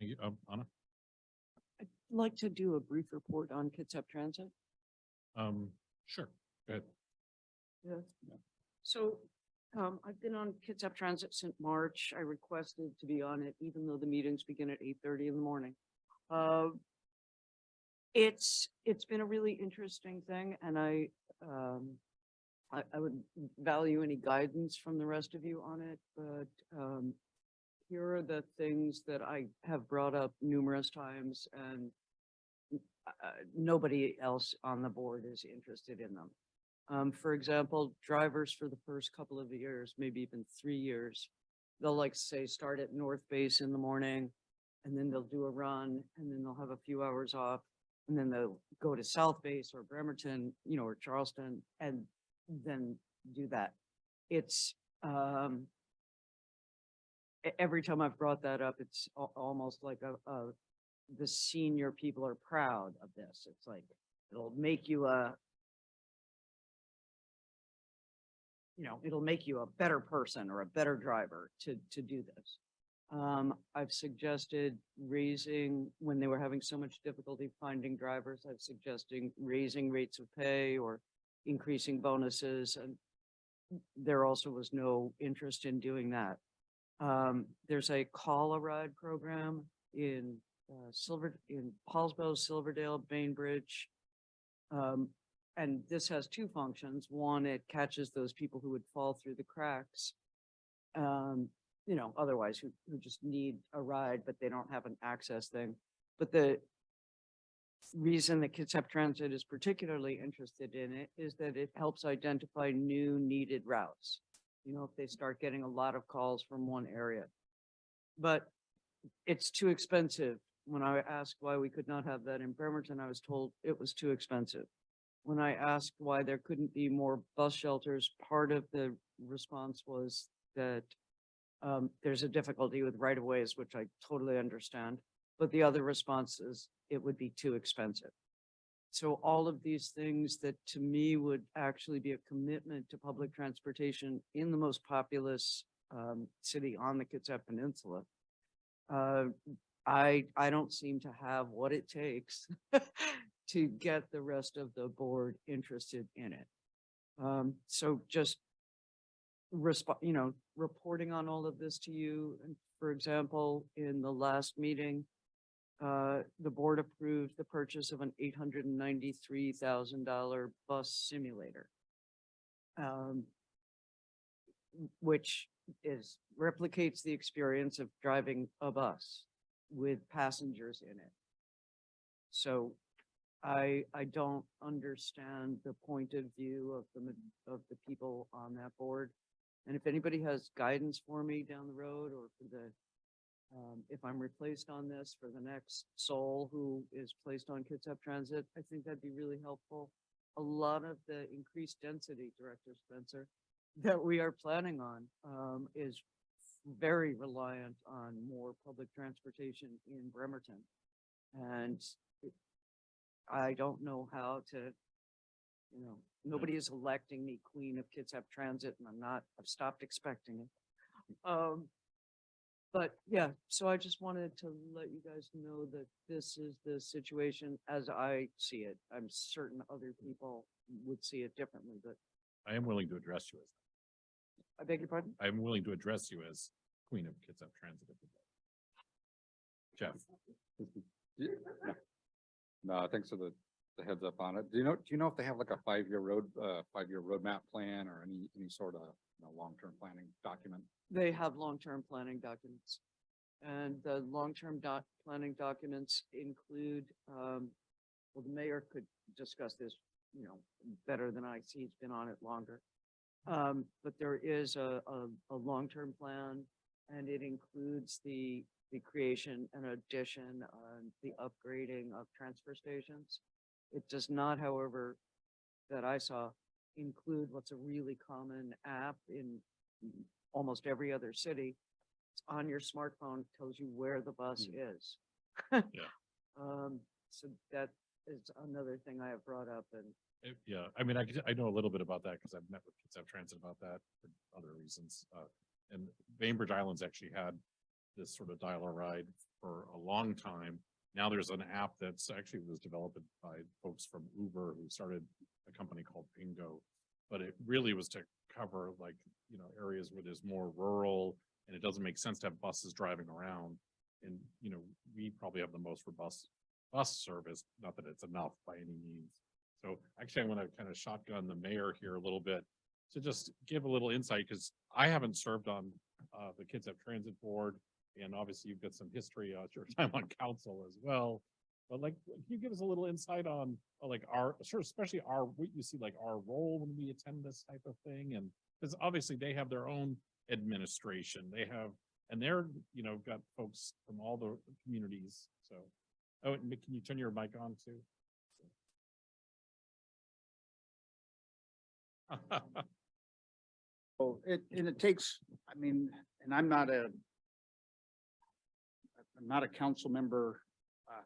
Thank you. Anna? I'd like to do a brief report on Kitsap Transit. Sure. Go ahead. Yeah. So, I've been on Kitsap Transit since March. I requested to be on it, even though the meetings begin at 8:30 in the morning. It's been a really interesting thing, and I would value any guidance from the rest of you on it, but, here are the things that I have brought up numerous times, and nobody else on the board is interested in them. For example, drivers for the first couple of years, maybe even 3 years, they'll like say start at North Base in the morning, and then they'll do a run, and then they'll have a few hours off, and then they'll go to South Base or Bremerton, or Charleston, and then do that. It's every time I've brought that up, it's almost like the senior people are proud of this. It's like, it'll make you it'll make you a better person or a better driver to do this. I've suggested raising, when they were having so much difficulty finding drivers, I've suggested raising rates of pay or increasing bonuses, and there also was no interest in doing that. There's a call-a-ride program in Paulsbo, Silverdale, Bainbridge. And this has two functions. One, it catches those people who would fall through the cracks, otherwise who just need a ride, but they don't have an access thing. But the reason that Kitsap Transit is particularly interested in it is that it helps identify new needed routes. If they start getting a lot of calls from one area, but it's too expensive. When I asked why we could not have that in Bremerton, I was told it was too expensive. When I asked why there couldn't be more bus shelters, part of the response was that there's a difficulty with right-of-ways, which I totally understand. But the other response is it would be too expensive. So all of these things that to me would actually be a commitment to public transportation in the most populous city on the Kitsap Peninsula, I don't seem to have what it takes to get the rest of the board interested in it. So just reporting on all of this to you. And for example, in the last meeting, the board approved the purchase of an $893,000 bus simulator, which replicates the experience of driving a bus with passengers in it. So I don't understand the point of view of the people on that board. And if anybody has guidance for me down the road, or for if I'm replaced on this for the next soul who is placed on Kitsap Transit, I think that'd be really helpful. A lot of the increased density, Director Spencer, that we are planning on is very reliant on more public transportation in Bremerton. And I don't know how to, nobody is electing me Queen of Kitsap Transit, and I've stopped expecting it. But yeah, so I just wanted to let you guys know that this is the situation as I see it. I'm certain other people would see it differently, but I am willing to address you as I beg your pardon? I'm willing to address you as Queen of Kitsap Transit. Jeff. Yeah. No, thanks for the heads up on it. Do you know if they have like a 5-year roadmap plan or any sort of long-term planning document? They have long-term planning documents, and the long-term planning documents include, well, the mayor could discuss this, better than I see. He's been on it longer. But there is a long-term plan, and it includes the creation and addition and the upgrading of transfer stations. It does not, however, that I saw, include what's a really common app in almost every other city. It's on your smartphone, tells you where the bus is. Yeah. So that is another thing I have brought up. And Yeah, I mean, I know a little bit about that because I've met with Kitsap Transit about that for other reasons. And Bainbridge Islands actually had this sort of dial a ride for a long time. Now there's an app that's actually was developed by folks from Uber who started a company called Pingo. But it really was to cover like, you know, areas where there's more rural and it doesn't make sense to have buses driving around. And, you know, we probably have the most robust bus service, not that it's enough by any means. So actually, I want to kind of shotgun the mayor here a little bit to just give a little insight, because I haven't served on the Kitsap Transit Board, and obviously you've got some history on your time on council as well. But like, can you give us a little insight on like our, sort of, especially our, what you see, like our role when we attend this type of thing? And because obviously they have their own administration, they have, and they're, you know, got folks from all the communities. So, oh, and can you turn your mic on too? Well, and it takes, I mean, and I'm not a council member,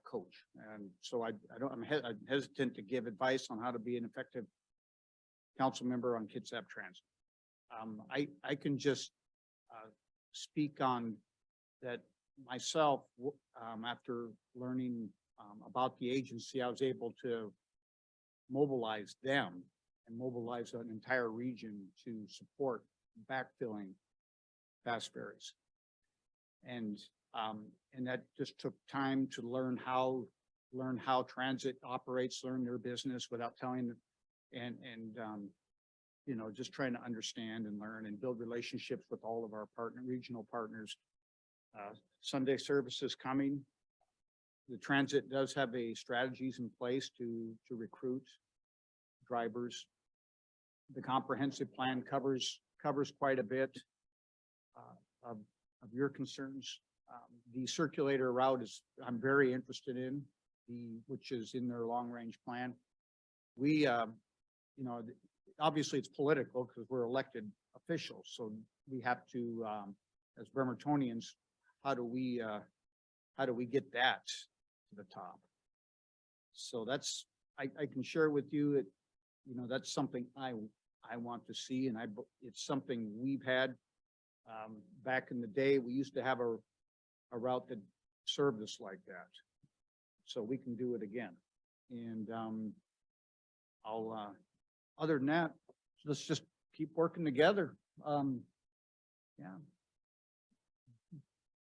coach. And so I'm hesitant to give advice on how to be an effective council member on Kitsap Transit. I can just, speak on that myself, after learning, about the agency, I was able to mobilize them and mobilize an entire region to support backfilling fast ferries. And that just took time to learn how transit operates, learn their business without telling them, and you know, just trying to understand and learn and build relationships with all of our regional partners. Sunday service is coming. The transit does have strategies in place to recruit drivers. The comprehensive plan covers quite a bit of your concerns. The circulator route I'm very interested in, which is in their long range plan. We, you know, obviously it's political because we're elected officials, so we have to, as Bremertonians, how do we get that to the top? So that's, I can share with you that, you know, that's something I want to see, and it's something we've had. Back in the day, we used to have a route that served us like that. So we can do it again. And other than that, let's just keep working together. Yeah.